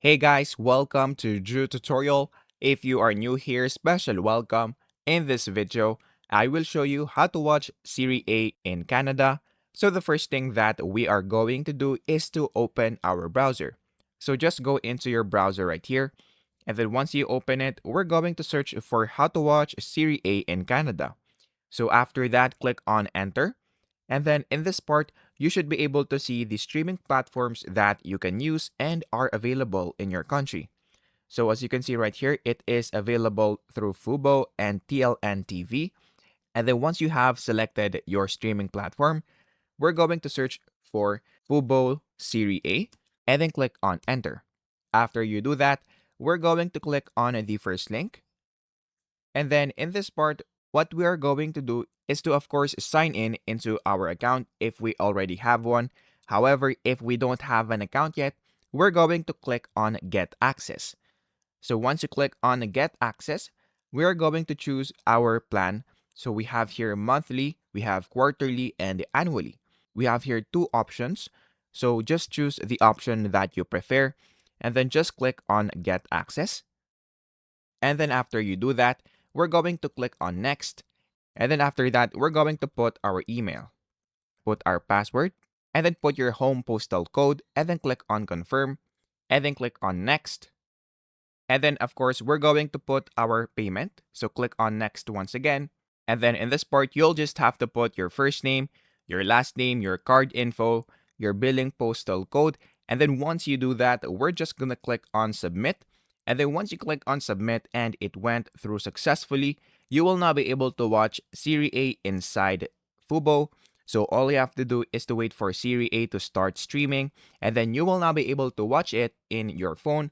Hey guys, welcome to Drew Tutorial. If you are new here, special welcome. In this video, I will show you how to watch Serie A in Canada. So the first thing that we are going to do is to open our browser. So just go into your browser right here. And then once you open it, we're going to search for how to watch Serie A in Canada. So after that, click on enter. And then in this part, you should be able to see the streaming platforms that you can use and are available in your country. So as you can see right here, it is available through Fubo and TLN TV. And then once you have selected your streaming platform, we're going to search for Fubo Serie A and then click on enter. After you do that, we're going to click on the first link. And then in this part, what we are going to do is to, of course, sign in into our account if we already have one. However, if we don't have an account yet, we're going to click on Get Access. So once you click on Get Access, we are going to choose our plan. So we have here monthly, we have quarterly, and annually. We have here two options. So just choose the option that you prefer, and then just click on Get Access. And then after you do that, we're going to click on next. And then after that, we're going to put our email, put our password, and then put your home postal code, and then click on confirm, and then click on next. And then of course, we're going to put our payment. So click on next once again. And then in this part, you'll just have to put your first name, your last name, your card info, your billing postal code. And then once you do that, we're just going to click on submit. And then once you click on submit and it went through successfully, you will now be able to watch Serie A inside Fubo. So all you have to do is to wait for Serie A to start streaming, and then you will now be able to watch it in your phone,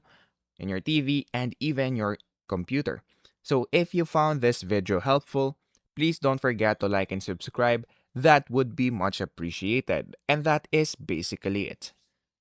in your TV, and even your computer. So if you found this video helpful, please don't forget to like and subscribe. That would be much appreciated. And that is basically it.